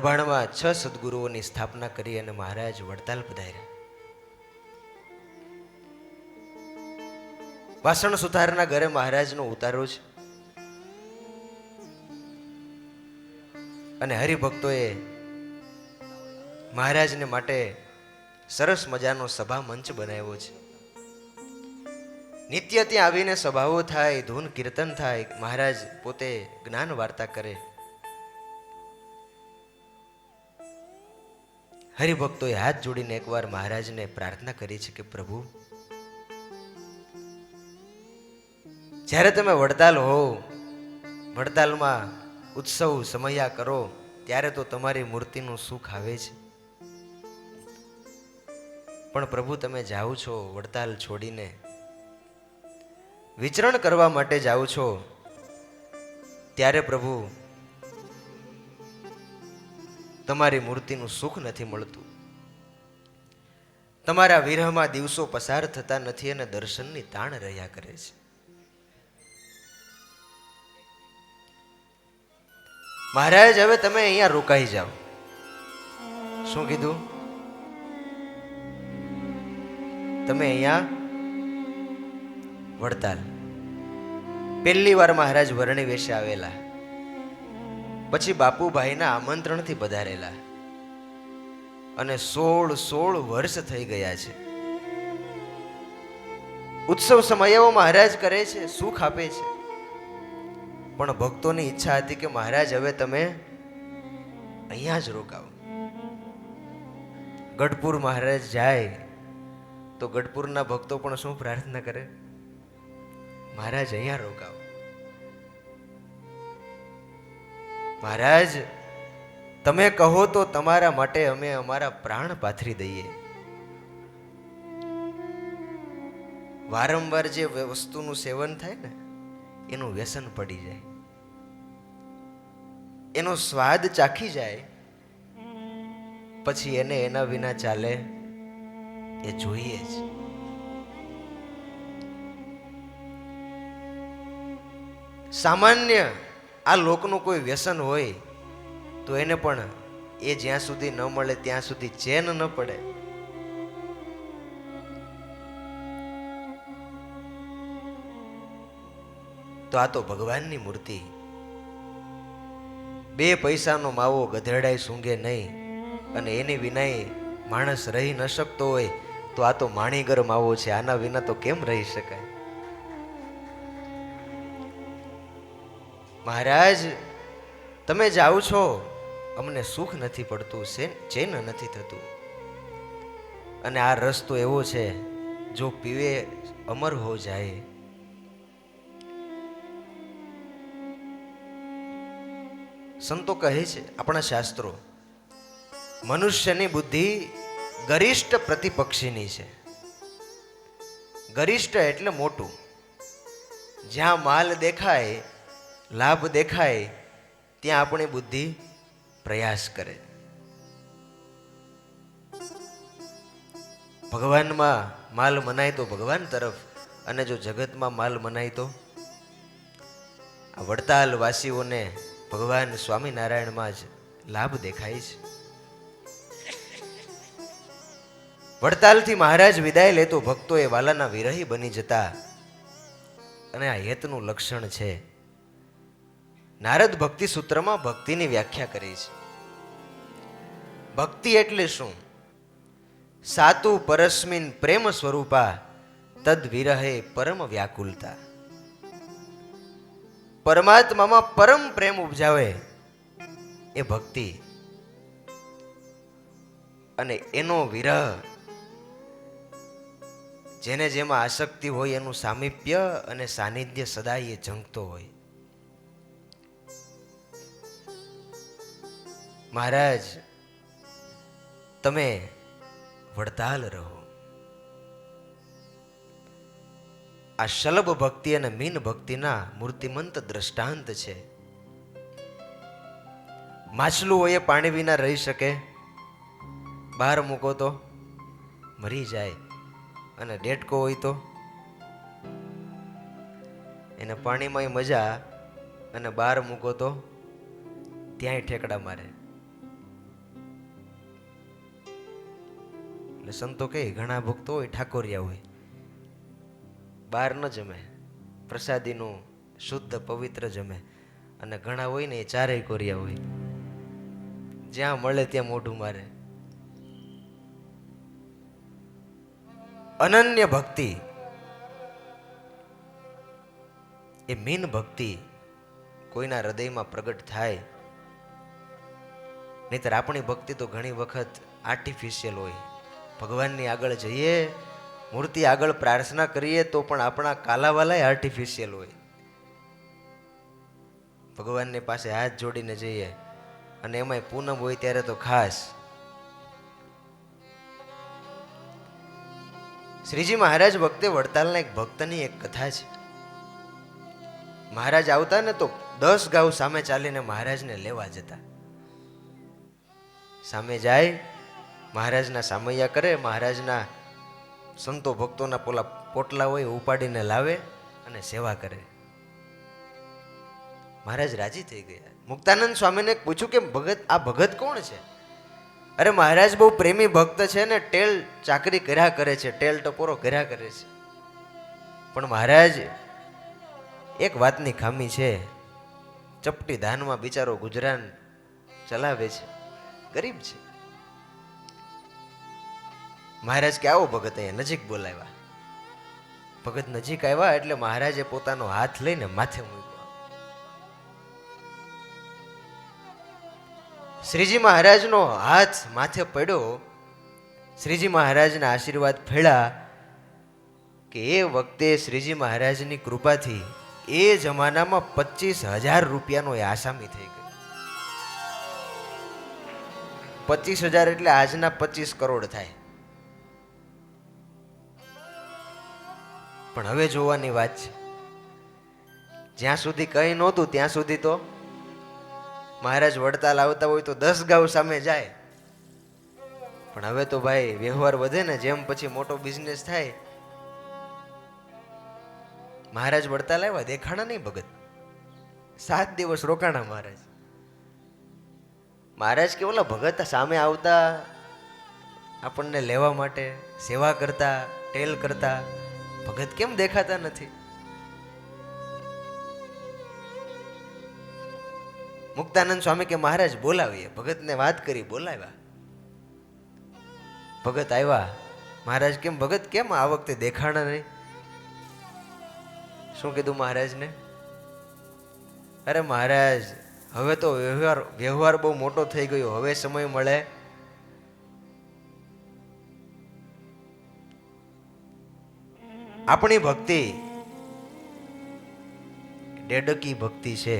દબાણમાં 6 સદગુરુઓની સ્થાપના કરી અને મહારાજ વડતાલ પધાર્યા. વાસણ સુથારના ઘરે મહારાજનો ઉતારો છે અને હરિભક્તોએ મહારાજને માટે સરસ મજાનો સભા મંચ બનાવ્યો છે. નિત્ય ત્યાં આવીને સભાઓ થાય, ધૂન કીર્તન થાય, મહારાજ પોતે જ્ઞાન વાર્તા કરે. હરિભક્તોએ હાથ જોડીને એકવાર મહારાજને પ્રાર્થના કરી છે કે પ્રભુ, જ્યારે તમે વડતાલ હો, વડતાલમાં ઉત્સવ સમયા કરો, ત્યારે તો તમારી મૂર્તિનું સુખ આવે છે. પણ પ્રભુ તમે જાઓ છો વડતાલ છોડીને, વિચરણ કરવા માટે જાઓ છો, ત્યારે પ્રભુ તમારી મૂર્તિનું સુખ નથી મળતું. તમારા વિરહમાં દિવસો પસાર થતા નથી અને દર્શનની તાણ રહ્યા કરે છે. મહારાજ હવે તમે અહીંયા રોકાઈ જાઓ. શું કીધું? તમે અહીંયા વડતાલ. પહેલી વાર મહારાજ વરણી વેશે આવેલા, પછી બાપુભાઈના આમંત્રણથી પધારેલા અને 16 વર્ષ થઈ ગયા છે. ઉત્સવ સમયાઓ મહારાજ કરે છે, સુખ આપે છે, પણ ભક્તોની ઈચ્છા હતી કે મહારાજ હવે તમે અહીંયા જ રોકાઓ. ગઢપુર મહારાજ જાય તો ગઢપુરના ભક્તો પણ શું પ્રાર્થના કરે? મહારાજ અહીંયા રોકાઓ. મહારાજ તમે કહો તો તમારા માટે અમે અમારા પ્રાણ પાથરી દઈએ. વારંવાર જે વસ્તુનું સેવન થાય ને એનું વ્યસન પડી જાય, એનો સ્વાદ ચાખી જાય, પછી એને એના વિના ચાલે એ જોઈએ જ. સામાન્ય આ લોકનું કોઈ વ્યસન હોય તો એને પણ એ જ્યાં સુધી ન મળે ત્યાં સુધી ચેન ન પડે. તો આ તો ભગવાનની મૂર્તિ. 2 પૈસાનો માવો ગધેડાય સૂંઘે નહીં, અને એની વિનાય માણસ રહી ન શકતો હોય તો આ તો માણીગર માવો છે, આના વિના તો કેમ રહી શકાય? મહારાજ તમે જાઓ છો, અમને સુખ નથી પડતું, ચેન નથી થતું, અને આ રસ તો એવો છે જો પીવે અમર હો જાય. સંતો કહે છે, આપણા શાસ્ત્રો, મનુષ્યની બુદ્ધિ ગરિષ્ઠ પ્રતિપક્ષીની છે. ગરિષ્ઠ એટલે મોટું. જ્યાં માલ દેખાય, લાભ દેખાય, ત્યાં આપણી બુદ્ધિ પ્રયાસ કરે. ભગવાનમાં માલ મનાય તો ભગવાન તરફ, અને જો જગતમાં માલ મનાય તો આ વડતાલ વાસીઓને ભગવાન સ્વામિનારાયણમાં જ લાભ દેખાય છે. વડતાલથી મહારાજ વિદાય લેતો ભક્તોએ વાલાના વિરહી બની જતા, અને આ હેતનું લક્ષણ છે. નારદ ભક્તિ સૂત્રમાં ભક્તિની વ્યાખ્યા કરી છે. ભક્તિ એટલે શું? સાતુ પરસ્મિન પ્રેમ સ્વરૂપા તદ વિરહે પરમ વ્યાકુલતા. પરમાત્મામાં પરમ પ્રેમ ઉપજાવે એ ભક્તિ, અને એનો વિરહ, જેને જેમાં આસક્તિ હોય એનું સામીપ્ય અને સાનિધ્ય સદાય એ ઝંખતો હોય. મહારાજ તમે વડતાલ રહો. આ શલભ ભક્તિ અને મીન ભક્તિના મૂર્તિમંત દ્રષ્ટાંત છે. માછલું હોય એ પાણી વિના રહી શકે? બહાર મૂકો તો મરી જાય, અને ડેટકો હોય તો એને પાણીમાં મજા, અને બહાર મૂકો તો ત્યાંય ઠેકડા મારે. એટલે સંતો કહે ઘણા ભક્તો હોય ઠાકોરિયા હોય, બહાર ન જમે, પ્રસાદીનું શુદ્ધ પવિત્ર જમે, અને ઘણા હોય ને એ ચારેય કોરિયા હોય, જ્યાં મળે ત્યાં મોઢું મારે. અનન્ય ભક્તિ એ મીન ભક્તિ કોઈના હૃદયમાં પ્રગટ થાય. નહીતર આપણી ભક્તિ તો ઘણી વખત આર્ટિફિશિયલ હોય. ભગવાનની આગળ જઈએ, મૂર્તિ આગળ પ્રાર્થના કરીએ તો પણ આપણા કાલાવાલા આર્ટિફિશિયલ હોય. ભગવાનની પાસે હાથ જોડીને જઈએ, અને એમાંય પૂનમ હોય ત્યારે તો ખાસ. શ્રીજી મહારાજ વખતે વડતાલના એક ભક્તની એક કથા છે. મહારાજ આવતા ને તો 10 ગાઉ સામે ચાલીને મહારાજને લેવા જતા. સામે જાય, મહારાજના સામૈયા કરે, મહારાજના સંતો ભક્તોના પોલા પોટલા હોય ઉપાડીને લાવે અને સેવા કરે. મહારાજ રાજી થઈ ગયા. મુક્તાનંદ સ્વામીને પૂછ્યું કે ભગત, આ ભગત કોણ છે? અરે મહારાજ બહુ પ્રેમી ભક્ત છે ને ટેલ ચાકરી કર્યા કરે છે, ટેલ ટપોરો કર્યા કરે છે. પણ મહારાજ એક વાતની ખામી છે, ચપટી ધાનમાં બિચારો ગુજરાન ચલાવે છે, ગરીબ છે. મહારાજ કે આવો ભગત, અહીંયા નજીક બોલાવ્યા. ભગત નજીક આવ્યા એટલે મહારાજે પોતાનો હાથ લઈને માથે મૂક્યો. શ્રીજી મહારાજનો હાથ માથે પડ્યો. શ્રીજી મહારાજના આશીર્વાદ ફેળ્યા કે એ વખતે શ્રીજી મહારાજની કૃપાથી એ જમાનામાં 25,000 રૂપિયાનો એ આસામી થઈ ગયો. 25,000 એટલે આજના 25 કરોડ થાય. પણ હવે જોવાની વાત છે, જ્યાં સુધી કઈ નહોતું ત્યાં સુધી તો મહારાજ વડતાલ આવતા હોય તો 10 ગાઉ સામે જાય. પણ હવે તો ભાઈ વ્યવહાર વધે ને, જેમ પછી મોટો બિઝનેસ થાય. મહારાજ વડતાલ આવ્યા, દેખાણા નહીં ભગત. 7 દિવસ રોકાણા મહારાજ. મહારાજ કે ઓલા ભગત સામે આવતા, આપણને લેવા માટે સેવા કરતા, ટેલ કરતા, ભગત કેમ દેખાતા નથી? મુક્તાનંદ સ્વામી કે મહારાજ બોલાવીએ. ભગતને વાત કરી, બોલાવ્યા. ભગત આવ્યા. મહારાજ કેમ ભગત કેમ આ વખતે દેખાણા નહીં? શું કીધું મહારાજને? અરે મહારાજ હવે તો વ્યવહાર બહુ મોટો થઈ ગયો, હવે સમય મળે. આપણી ભક્તિ ડેડકી ભક્તિ છે.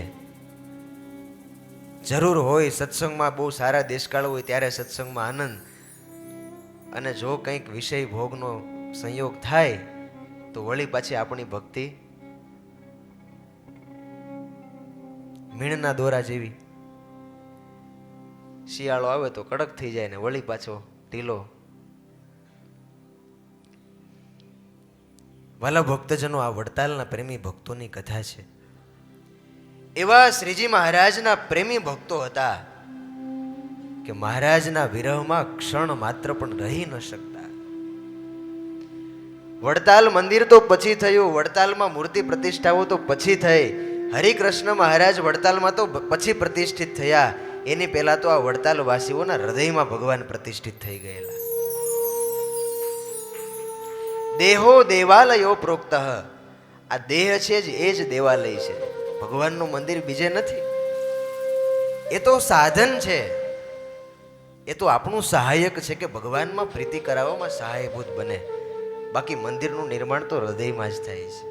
જરૂર હોય સત્સંગમાં બહુ સારા દેશકાળ હોય ત્યારે સત્સંગમાં આનંદ, અને જો કંઈક વિષય ભોગનો સંયોગ થાય તો વળી પાછી આપણી ભક્તિ મીણના દોરા જેવી. શિયાળો આવે તો કડક થઈ જાય ને વળી પાછો ઢીલો. વાલા ભક્તજનો, આ વડતાલના પ્રેમી ભક્તોની કથા છે. એવા શ્રીજી મહારાજના પ્રેમી ભક્તો હતા કે મહારાજના વિરહમાં ક્ષણ માત્ર પણ રહી ન શકતા. વડતાલ મંદિર તો પછી થયું, વડતાલમાં મૂર્તિ પ્રતિષ્ઠાઓ તો પછી થઈ, હરિકૃષ્ણ મહારાજ વડતાલમાં તો પછી પ્રતિષ્ઠિત થયા. એની પહેલા તો આ વડતાલ વાસીઓના હૃદયમાં ભગવાન પ્રતિષ્ઠિત થઈ ગયેલા. દેહો દેવાલયો પ્રોક્ત, આ દેહ છે જ એ જ દેવાલય છે. ભગવાનનું મંદિર બીજે નથી. એ તો સાધન છે, એ તો આપણું સહાયક છે કે ભગવાનમાં પ્રીતિ કરાવવામાં સહાયભૂત બને. બાકી મંદિરનું નિર્માણ તો હૃદયમાં જ થાય છે.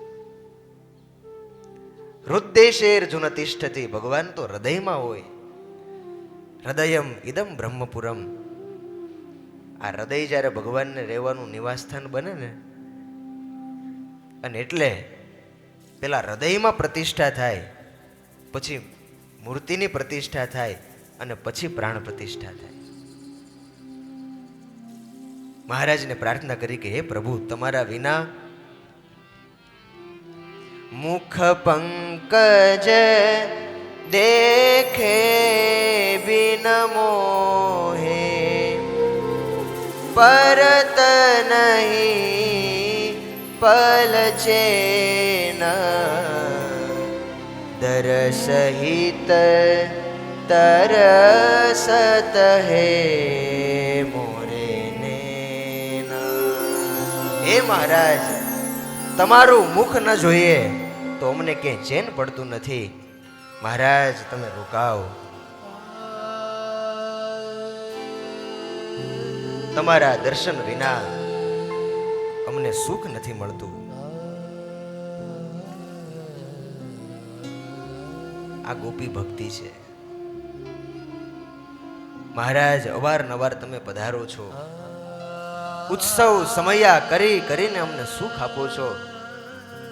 હૃદ્દેશે અર્જુન તિષ્ઠતિ, ભગવાન તો હૃદયમાં હોય. હૃદયમ ઇદમ બ્રહ્મપુરમ. આ હૃદય જ્યારે ભગવાનને રહેવાનું નિવાસસ્થાન બને ને, અને એટલે પેલા હૃદયમાં પ્રતિષ્ઠા થાય, પછી મૂર્તિની પ્રતિષ્ઠા થાય, અને પછી પ્રાણ પ્રતિષ્ઠા થાય. મહારાજને પ્રાર્થના કરી કે હે પ્રભુ, તમારા વિના મુખ પંકજ દેખે બિન મોહે, પરત નહીં પલચેન દરસહિત તરસત હે મોરે હે મહારાજ, તમારું મુખ ન જોઈએ તો અમને ક્યાંય ચેન પડતું નથી. મહારાજ તમે રોકાઓ, તમારા દર્શન વિના અમને સુખ નથી મળતું. આ ગોપી ભક્તિ છે. મહારાજ અવારનવાર તમે પધારો છો, ઉત્સવ સમયા કરી કરીને અમને સુખ આપો છો,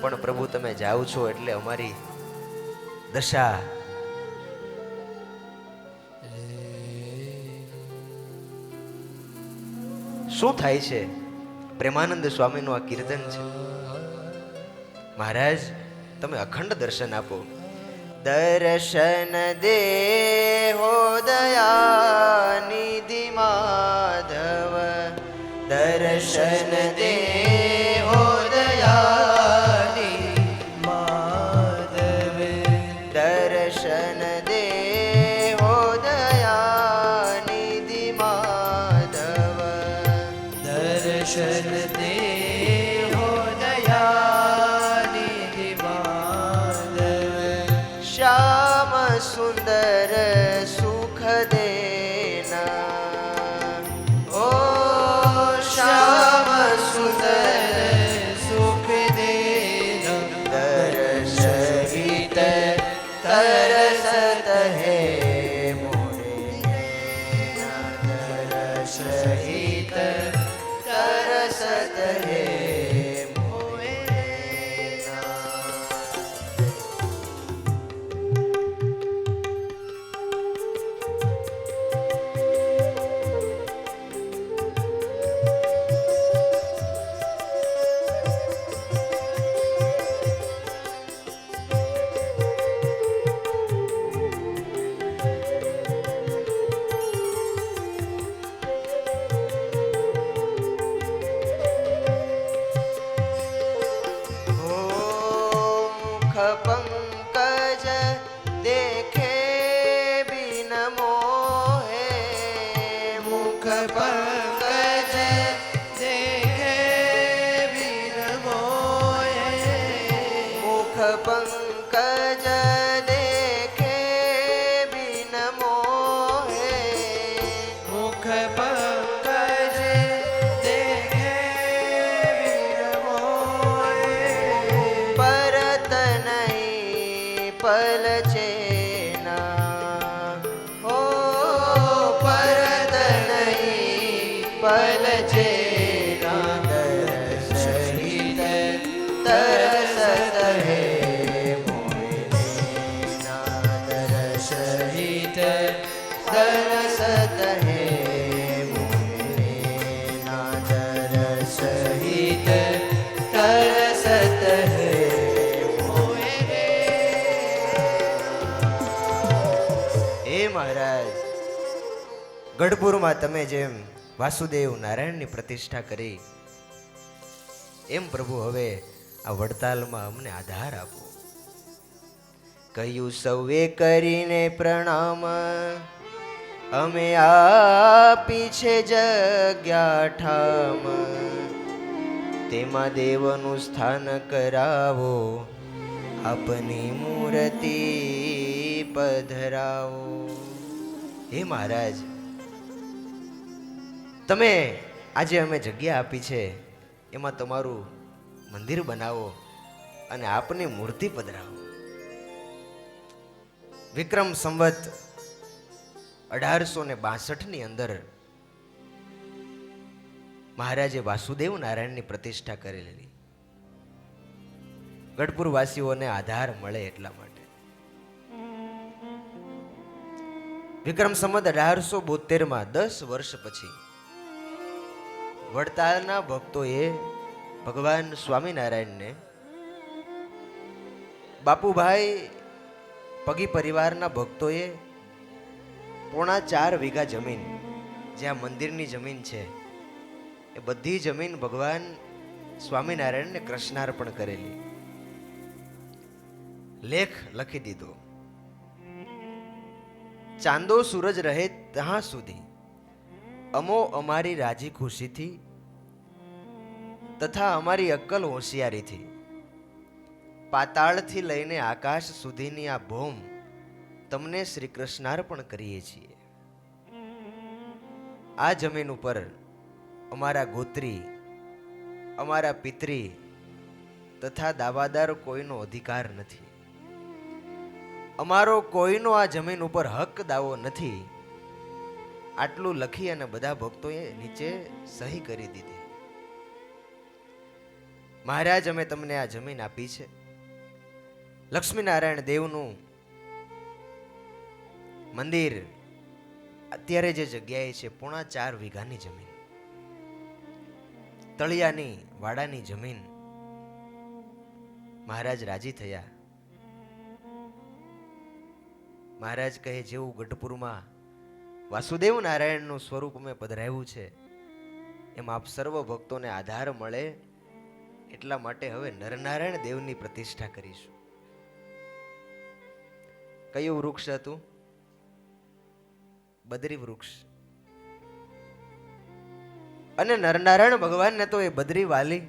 પણ પ્રભુ તમે જાઓ છો એટલે અમારી દશા શું થાય છે? પ્રેમાનંદ સ્વામીનું આ કીર્તન છે. મહારાજ તમે અખંડ દર્શન આપો. દર્શન દેહો દયાનિધિ માધવ, દર્શન દેહો દયાનિધિ માધવ, દર્શન દેહો દયાનિધિ માધવ, દર્શન દેહો દયાનિધિ માધવ. શ્યામ સુંદર સુખ દેના, ઓ શ્યામ સુંદર સુખ દેના, દર્શિત તરસત હે મોરે નૈના, દર્શિત તરસત હે મોરે નૈના. પંકજ દેખે બિન મોહે, મુખ પંકજ દેખે બિન મોહે, મુખ પંકજ દેખે બિન મોહે, મુખ પંકજ દેખે બિન મોહે. પરત નહીં પલચેના, ઓ પરત નહીં પલચેના, દર્શિત તરસત હે મોરે નૈના, દર્શિત તરસત હે મોરે નૈના, દર્શિત તરસત હે. હે મહારાજ, ગઢપુરમાં તમે જેમ વાસુદેવ નારાયણની પ્રતિષ્ઠા કરી, એમ પ્રભુ હવે આ વડતાલમાં અમને આધાર આપો. કહ્યું સૌએ કરીને પ્રણામ, અમે આપી છે જગ્યા ઠામ, તેમાં દેવનું સ્થાન કરાવો, આપની મૂર્તિ પધરાવો. હે મહારાજ, તમે આજે અમે જગ્યા આપી છે એમાં તમારું મંદિર બનાવો અને આપની મૂર્તિ પધરાવો. વિક્રમ સંવત 1862 ની અંદર મહારાજે વાસુદેવ નારાયણની પ્રતિષ્ઠા કરેલી. ગઢપુર વાસીઓને આધાર મળે એટલા માટે. વિક્રમ સંવત 1872 10 વર્ષ પછી વડતાલના ભક્તોએ ભગવાન સ્વામિનારાયણને બાપુભાઈ પગી પરિવારના ભક્તોએ 4.5 વીઘા જમીન, જ્યાં મંદિરની જમીન છે, એ બધી જમીન ભગવાન સ્વામિનારાયણને કૃષ્ણાર્પણ કરેલી. લેખ લખી દીધો, ચાંદો સૂરજ રહે ત્યાં સુધી અમો અમારી રાજી ખુશીથી તથા અમારી અક્કલ હોશિયારીથી પાતાળથી લઈને આકાશ સુધીની આ ભોમ તમને શ્રી કૃષ્ણાર્પણ કરીએ છીએ. આ જમીન ઉપર અમારા ગોત્રી, અમારા પિતરી તથા દાવાદાર કોઈનો અધિકાર નથી. અમારો કોઈનો આ જમીન ઉપર હક દાવો નથી. આટલું લખી અને બધા ભક્તોએ નીચે સહી કરી દીધી. મહારાજ, અમે તમને આ જમીન આપી છે. લક્ષ્મીનારાયણ દેવનું મંદિર અત્યારે જે જગ્યાએ છે 4.5 વીઘાની જમીન, તળિયાની વાડાની જમીન. મહારાજ રાજી થયા. મહારાજ કહે, જેવું ગઢપુરમાં વાસુદેવ નારાયણનું સ્વરૂપ અમે પધરાવ્યું છે એમ આપ સર્વ ભક્તોને આધાર મળે એટલા માટે હવે નરનારાયણ દેવની પ્રતિષ્ઠા કરીશું. કયું વૃક્ષ હતું? બદ્રી વૃક્ષ. અને નરનારાયણ ભગવાનને તો એ બદ્રી વાલી,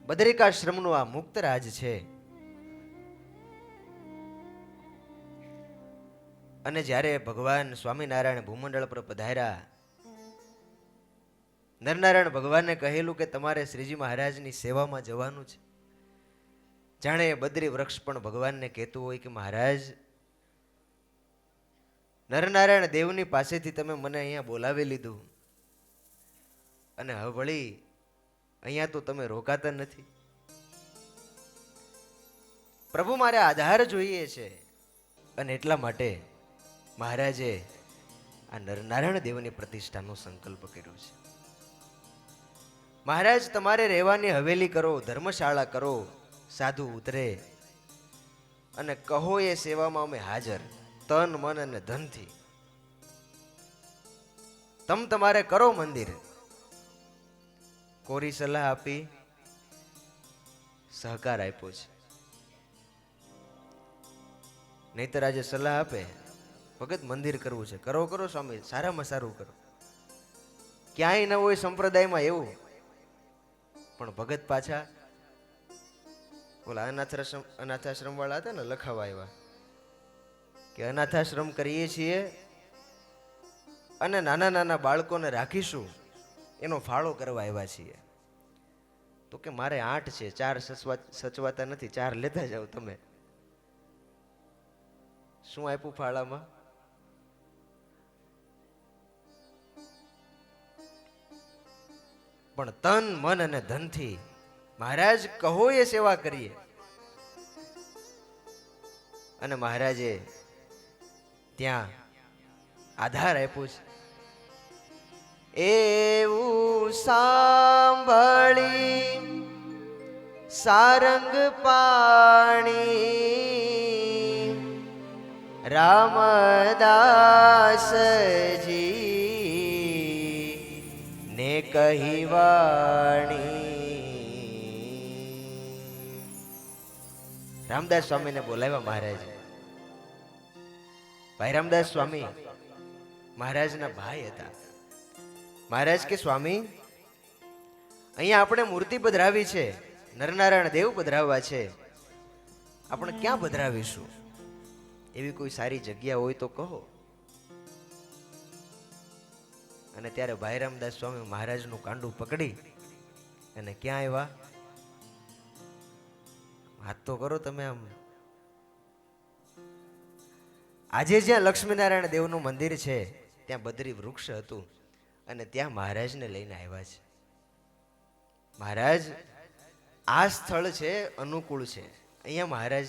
બદ્રિકાશ્રમનું આ મુક્ત રાજ છે. અને જ્યારે ભગવાન સ્વામિનારાયણ ભૂમંડળ પર પધાર્યા, નરનારાયણ ભગવાનને કહેલું કે તમારે શ્રીજી મહારાજની સેવામાં જવાનું છે. જાણે બદ્રી વૃક્ષ પણ ભગવાનને કહેતું હોય કે મહારાજ, નરનારાયણ દેવની પાસેથી તમે મને અહીંયા બોલાવી લીધું અને હવે વળી અહીંયા તો તમે રોકાતા નથી. પ્રભુ, મારે આધાર જોઈએ છે. અને એટલા માટે મહારાજે આ નરનારાયણ દેવની પ્રતિષ્ઠાનો સંકલ્પ કર્યો છે. મહારાજ, તમારે રહેવાની હવેલી કરો, ધર્મશાળા કરો, સાધુ ઉતરે અને કહો એ સેવામાં અમે હાજર, તન મન અને ધનથી. તમારે કરો મંદિર. કોરી સલાહ આપી, સહકાર આપ્યો છે. નહીતર આજે સલાહ આપે, ભગત મંદિર કરવું છે, કરો કરો સ્વામી, સારામાં સારું કરો. ક્યાંય ન હોય સંપ્રદાયમાં એવું, પણ ભગત પાછા ઓલા અનાથાશ્રમ વાળા હતા ને, લખાવા આવ્યા કે અનાથાશ્રમ કરીએ છીએ અને નાના નાના બાળકોને રાખીશું, એનો ફાળો કરવા આવ્યા છીએ. તો કે મારે 8 છે, 4 સચવાતા નથી, 4 લેતા જાઓ તમે. શું આપ્યું ફાળામાં? પણ તન મન અને ધનથી મહારાજ કહો એ સેવા કરીએ. અને મહારાજે ત્યાં આધાર આપ્યો છે. એવું સાંભળી સારંગ પાણી રામદાસજી ને કહી વાણી. રામદાસ સ્વામીને બોલાવ્યા મહારાજ. ભાઈ રામદાસ સ્વામી મહારાજના ભાઈ હતા. મહારાજ કે સ્વામી, અહીંયા આપણે મૂર્તિ પધરાવી છે, નરનારાયણ દેવ પધરાવવા છે, આપણે ક્યાં પધરાવીશું? એવી કોઈ સારી જગ્યા હોય તો કહો. અને ત્યારે ભાઈ રામદાસ સ્વામી મહારાજનું કાંડું પકડી અને ક્યાં આવ્યા? હાથ તો કરો તમે આમ. આજે જ્યાં લક્ષ્મીનારાયણ દેવનું મંદિર છે ત્યાં બદ્રી વૃક્ષ હતું અને ત્યાં મહારાજને લઈને આવ્યા છે. મહારાજ, આ સ્થળ છે, અનુકૂળ છે, અહીંયા મહારાજ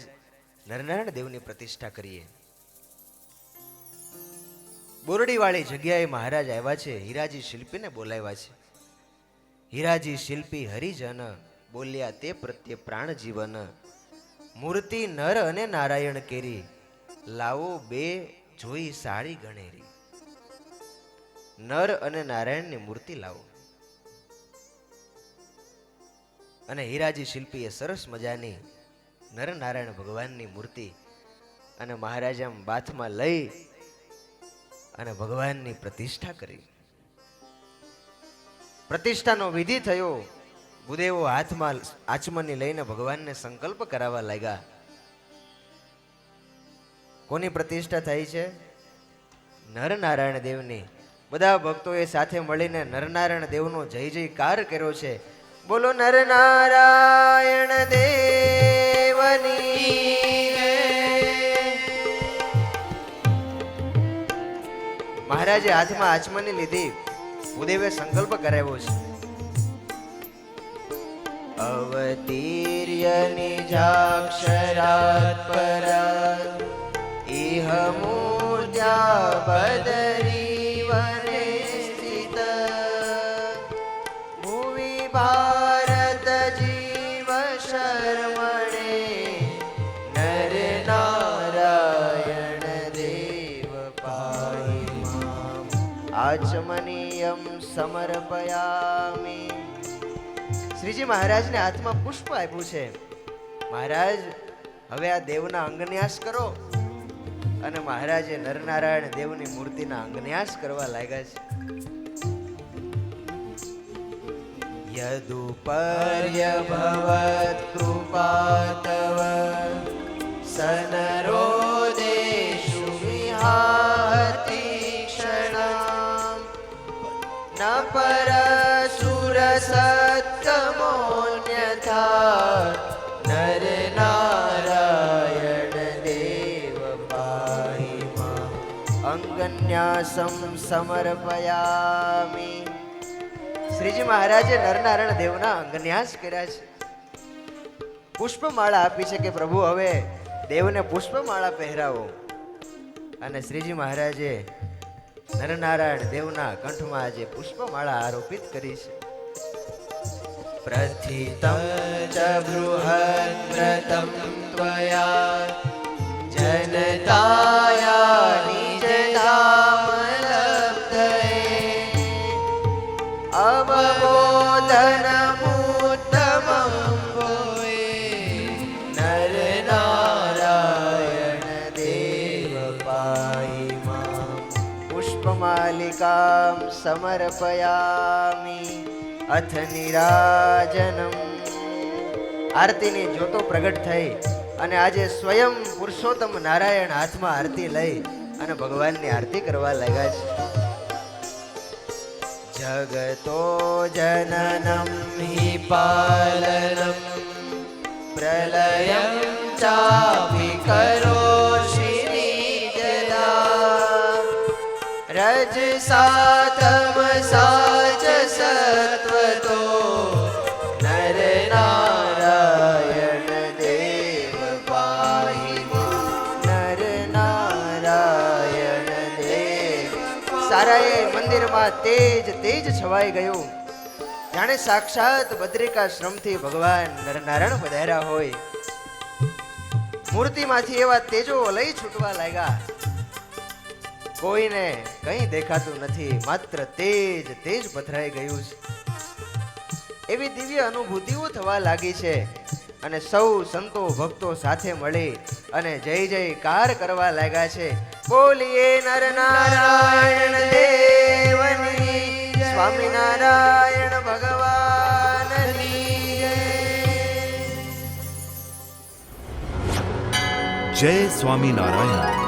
નરનારાયણ દેવની પ્રતિષ્ઠા કરીએ. બોરડી વાળી જગ્યાએ મહારાજ આવ્યા છે. હીરાજી શિલ્પીને બોલાવ્યા છે. હીરાજી શિલ્પી હરિજન બોલ્યા તે પ્રત્યે પ્રાણ જીવન. મૂર્તિ નર અને નારાયણ કેરી, લાવો બે જોઈ સારી ગણેરી. નર અને નારાયણની મૂર્તિ લાવો. અને હીરાજી શિલ્પીએ સરસ મજાની નર નારાયણ ભગવાનની મૂર્તિ અને મહારાજ આમ બાથમાં લઈ અને ભગવાનની પ્રતિષ્ઠા કરી. પ્રતિષ્ઠાનો વિધિ થયો. ભૂદેવો હાથમાં આચમની લઈને ભગવાનને સંકલ્પ કરાવવા લાગ્યા. કોની પ્રતિષ્ઠા થઈ છે? નરનારાયણ દેવની. બધા ભક્તોએ સાથે મળીને નરનારાયણ દેવનો જય જયકાર કર્યો છે. બોલો નરનારાયણ દેવની. મહારાજે હાથમાં આચમની લીધી. ભૂદેવે સંકલ્પ કરાવ્યો છે. અવતીર્ય નિજાક્ષરાત પરાત ઇહ મૂર્ત્યા બદરી વને સ્થિત ભુવિ ભારત જીવ શર્મણે નર નારાયણ દેવ પાહિ મામ આચમનીયમ સમર્પયામિ. શ્રીજી મહારાજને હાથમાં પુષ્પ આપ્યું છે. મહારાજ હવે આ દેવના અંગન્યાસ કરો. અને મહારાજે નરનારાયણ દેવની મૂર્તિના અંગન્યાસ કરવા લાગ્યા છે. યદુપર્ય ભવત કૃપાતવ સનરોદેષુ વિહાતિ ક્ષણામ ન પરસુર સત્તમોન્યથા નર નારાયણ દેવ પાહિ મામ અંગન્યાસમ સમર્પયામિ. શ્રીજી મહારાજે નરનારાયણ દેવના અંગન્યાસ કર્યા છે. પુષ્પમાળા આપી છે કે પ્રભુ હવે દેવને પુષ્પમાળા પહેરાવો. અને શ્રીજી મહારાજે નરનારાયણ દેવના કંઠમાં આજે પુષ્પમાળા આરોપિત કરી છે. પ્રથિતમ ચ બૃહદ વ્રતમ ત્વયા જનતાયા નિજ ધામ લબ્ધયે અવબોધનમુત્તમં ભૂયે નર નારાયણ દેવ પાહિ મામ પુષ્પમાલિકાં સમર્પયામિ. અથ નિરાજનમ. આરતીની જ્યોતો પ્રગટ થઈ અને આજે સ્વયં પુરુષોત્તમ નારાયણ હાથમાં આરતી લઈ અને ભગવાનની આરતી કરવા લાગ્યા છે. જગતો જનનમ હિ પાલનમ પ્રલયમ ચાપી કરોષિ નિજદા રજ સાતમ સાચ સત્વતો નર નારાયણ દેવ પાહિ નર નારાયણ દેવ. સારાએ મંદિરમાં તેજ તેજ છવાઈ ગયું. જાણે સાક્ષાત બદ્રિકાશ્રમથી ભગવાન નરનારાયણ પધાર્યા હોય. મૂર્તિમાંથી એવા તેજો લઈ છૂટવા લાગ્યા. કોઈને કંઈ દેખાતું નથી, માત્ર તેજ તેજ પથરાઈ ગયું છે. એવી દિવ્ય અનુભૂતિઓ થવા લાગી છે. અને સૌ સંતો ભક્તો સાથે મળી અને જય જયકાર કરવા લાગ્યા છે. બોલીએ નરનારાયણ દેવની, સ્વામિનારાયણ ભગવાનની જય સ્વામિનારાયણ.